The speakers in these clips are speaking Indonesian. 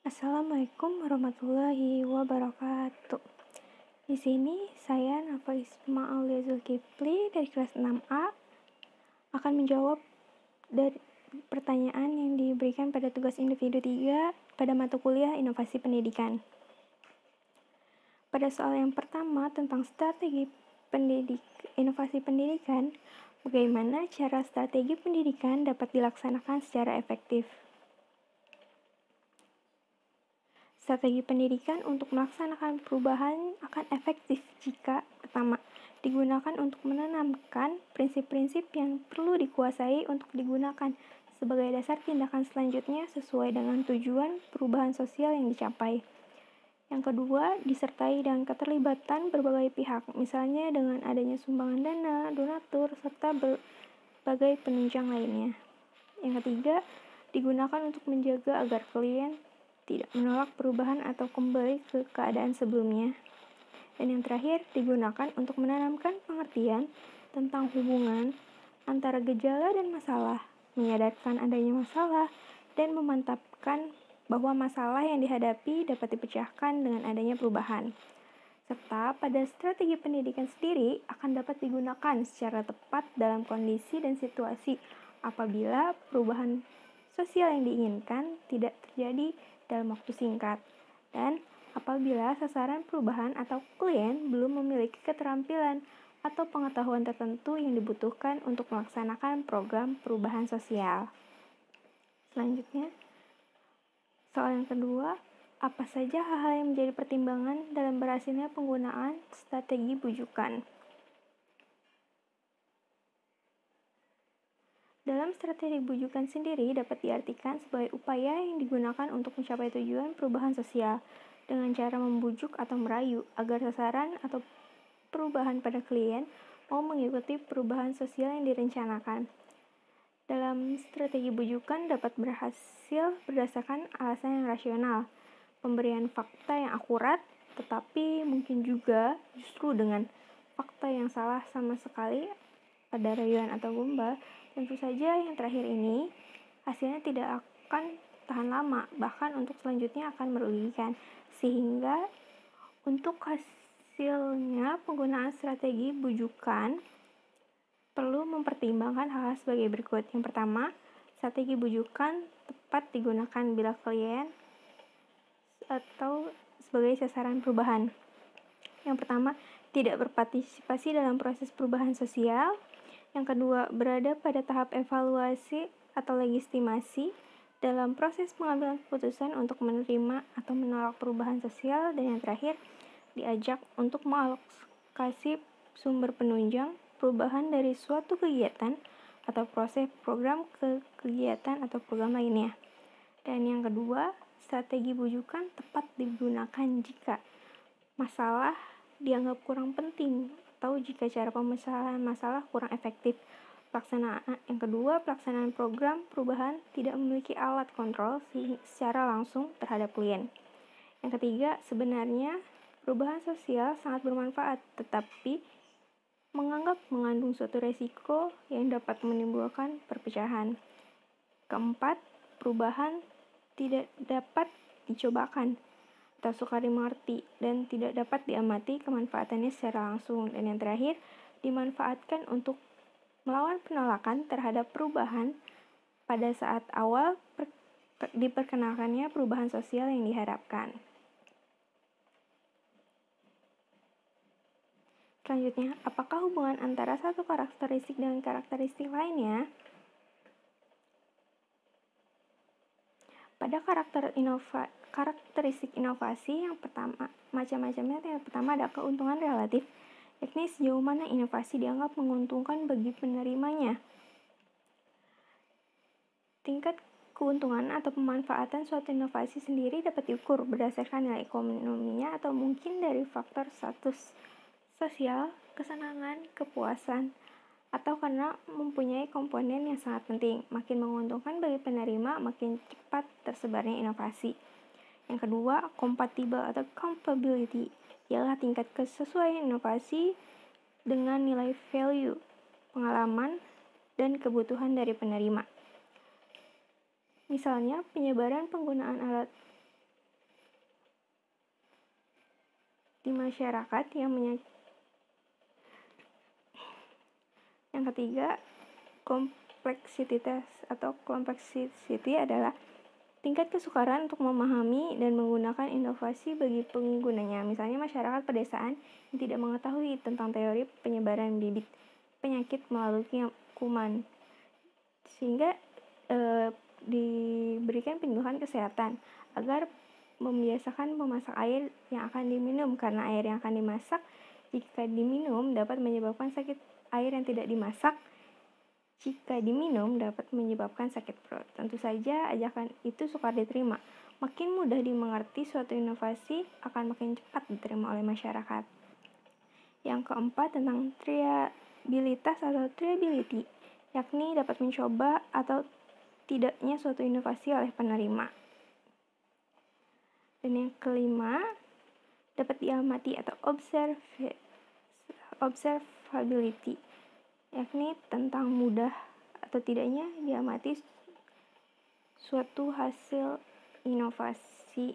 Assalamualaikum warahmatullahi wabarakatuh. Di sini saya Nafa Isma Aulia Zulkifli dari kelas 6A akan menjawab dari pertanyaan yang diberikan pada tugas individu 3 pada mata kuliah Inovasi Pendidikan. Pada soal yang pertama tentang strategi inovasi pendidikan, bagaimana cara strategi pendidikan dapat dilaksanakan secara efektif? Strategi pendidikan untuk melaksanakan perubahan akan efektif jika, pertama, digunakan untuk menanamkan prinsip-prinsip yang perlu dikuasai untuk digunakan sebagai dasar tindakan selanjutnya sesuai dengan tujuan perubahan sosial yang dicapai. Yang kedua, disertai dengan keterlibatan berbagai pihak, misalnya dengan adanya sumbangan dana, donatur, serta berbagai penunjang lainnya. Yang ketiga, digunakan untuk menjaga agar klien tidak menolak perubahan atau kembali ke keadaan sebelumnya. Dan yang terakhir, digunakan untuk menanamkan pengertian tentang hubungan antara gejala dan masalah, menyadarkan adanya masalah, dan memantapkan bahwa masalah yang dihadapi dapat dipecahkan dengan adanya perubahan. Serta pada strategi pendidikan sendiri akan dapat digunakan secara tepat dalam kondisi dan situasi apabila perubahan sosial yang diinginkan tidak terjadi dalam waktu singkat, dan apabila sasaran perubahan atau klien belum memiliki keterampilan atau pengetahuan tertentu yang dibutuhkan untuk melaksanakan program perubahan sosial. Selanjutnya, soal yang kedua, apa saja hal-hal yang menjadi pertimbangan dalam berhasilnya penggunaan strategi bujukan? Dalam strategi bujukan sendiri dapat diartikan sebagai upaya yang digunakan untuk mencapai tujuan perubahan sosial dengan cara membujuk atau merayu agar sasaran atau perubahan pada klien mau mengikuti perubahan sosial yang direncanakan. Dalam strategi bujukan dapat berhasil berdasarkan alasan yang rasional, pemberian fakta yang akurat, tetapi mungkin juga justru dengan fakta yang salah sama sekali pada rayuan atau gombal. Tentu saja yang terakhir ini hasilnya tidak akan tahan lama, bahkan untuk selanjutnya akan merugikan. Sehingga untuk hasilnya penggunaan strategi bujukan perlu mempertimbangkan hal-hal sebagai berikut. Yang pertama, strategi bujukan tepat digunakan bila klien atau sebagai sasaran perubahan. Yang pertama, tidak berpartisipasi dalam proses perubahan sosial. Yang kedua, berada pada tahap evaluasi atau legitimasi dalam proses pengambilan keputusan untuk menerima atau menolak perubahan sosial. Dan yang terakhir, diajak untuk mengalokasi sumber penunjang perubahan dari suatu kegiatan atau proses program ke kegiatan atau program lainnya. Dan yang kedua, strategi bujukan tepat digunakan jika masalah dianggap kurang penting atau jika cara pemecahan masalah kurang efektif. Yang kedua, pelaksanaan program perubahan tidak memiliki alat kontrol secara langsung terhadap klien. Yang ketiga, sebenarnya perubahan sosial sangat bermanfaat, tetapi menganggap mengandung suatu resiko yang dapat menimbulkan perpecahan. Keempat, perubahan tidak dapat dicobakan atau sukar dimengerti dan tidak dapat diamati kemanfaatannya secara langsung. Dan yang terakhir, dimanfaatkan untuk melawan penolakan terhadap perubahan pada saat awal diperkenalkannya perubahan sosial yang diharapkan. Selanjutnya, apakah hubungan antara satu karakteristik dengan karakteristik lainnya? Pada karakteristik inovasi yang pertama, macam-macamnya. Yang pertama ada keuntungan relatif, yakni sejauh mana inovasi dianggap menguntungkan bagi penerimanya. Tingkat keuntungan atau pemanfaatan suatu inovasi sendiri dapat diukur berdasarkan nilai ekonominya atau mungkin dari faktor status sosial, kesenangan, kepuasan, atau karena mempunyai komponen yang sangat penting. Makin menguntungkan bagi penerima, makin cepat tersebarnya inovasi. Yang kedua, compatible atau compatibility, ialah tingkat kesesuaian inovasi dengan nilai value, pengalaman, dan kebutuhan dari penerima. Misalnya, penyebaran penggunaan alat di masyarakat yang ketiga, kompleksitas atau complexity adalah tingkat kesukaran untuk memahami dan menggunakan inovasi bagi penggunanya. Misalnya masyarakat pedesaan yang tidak mengetahui tentang teori penyebaran bibit penyakit melalui kuman, sehingga diberikan penyuluhan kesehatan agar membiasakan memasak air yang akan diminum, karena air yang akan dimasak jika diminum dapat menyebabkan sakit. Air yang tidak dimasak jika diminum dapat menyebabkan sakit perut. Tentu saja ajakan itu sukar diterima. Makin mudah dimengerti suatu inovasi akan makin cepat diterima oleh masyarakat. Yang keempat, tentang triabilitas atau triability, yakni dapat mencoba atau tidaknya suatu inovasi oleh penerima. Dan yang kelima, dapat diamati atau observability, yakni tentang mudah atau tidaknya diamati suatu hasil inovasi.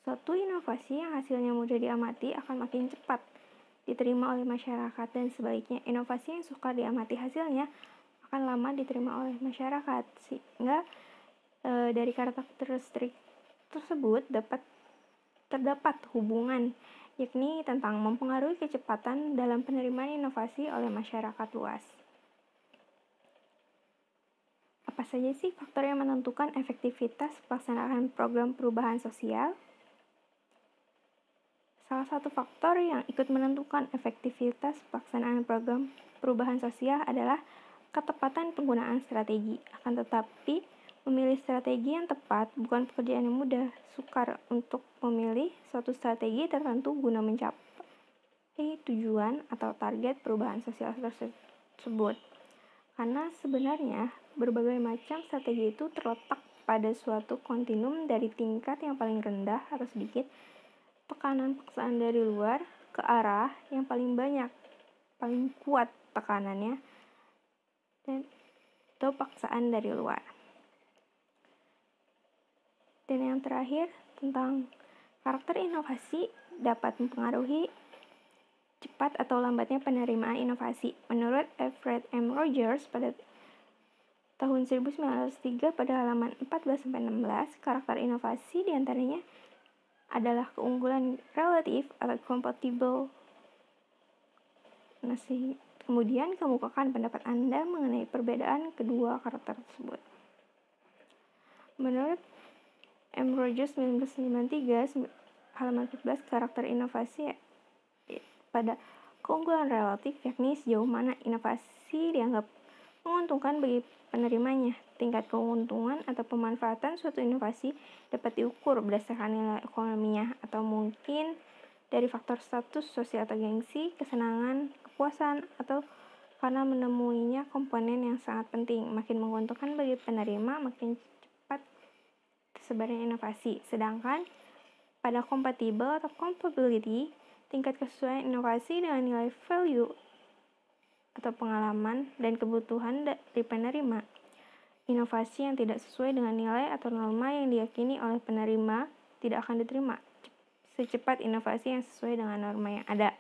Suatu inovasi yang hasilnya mudah diamati akan makin cepat diterima oleh masyarakat, dan sebaliknya inovasi yang sukar diamati hasilnya akan lama diterima oleh masyarakat. Sehingga dari karakteristik tersebut terdapat hubungan, yakni tentang mempengaruhi kecepatan dalam penerimaan inovasi oleh masyarakat luas. Apa saja sih faktor yang menentukan efektivitas pelaksanaan program perubahan sosial? Salah satu faktor yang ikut menentukan efektivitas pelaksanaan program perubahan sosial adalah ketepatan penggunaan strategi. Akan tetapi, memilih strategi yang tepat bukan pekerjaan yang mudah. Sukar untuk memilih suatu strategi tertentu guna mencapai tujuan atau target perubahan sosial tersebut. Karena sebenarnya berbagai macam strategi itu terletak pada suatu kontinum dari tingkat yang paling rendah atau sedikit tekanan paksaan dari luar ke arah yang paling kuat tekanannya atau paksaan dari luar. Dan yang terakhir, tentang karakter inovasi dapat mempengaruhi cepat atau lambatnya penerimaan inovasi. Menurut Alfred M. Rogers pada tahun 1903 pada halaman 14-16, karakter inovasi diantaranya adalah keunggulan relatif atau compatible. Kemudian kemukakan pendapat Anda mengenai perbedaan kedua karakter tersebut. Menurut M. Rogers 1993 halaman 14, karakter inovasi pada keunggulan relatif, yakni sejauh mana inovasi dianggap menguntungkan bagi penerimanya. Tingkat keuntungan atau pemanfaatan suatu inovasi dapat diukur berdasarkan nilai ekonominya, atau mungkin dari faktor status sosial atau gengsi, kesenangan, kepuasan, atau karena menemuinya komponen yang sangat penting. Makin menguntungkan bagi penerima, makin cepat tersebarnya inovasi. Sedangkan pada compatible atau compatibility, tingkat kesesuaian inovasi dengan nilai value atau pengalaman dan kebutuhan dari penerima. Inovasi yang tidak sesuai dengan nilai atau norma yang diyakini oleh penerima tidak akan diterima secepat inovasi yang sesuai dengan norma yang ada.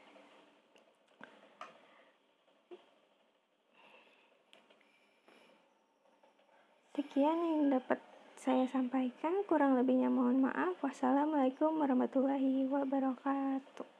Sekian yang dapat saya sampaikan, kurang lebihnya mohon maaf. Wassalamualaikum warahmatullahi wabarakatuh.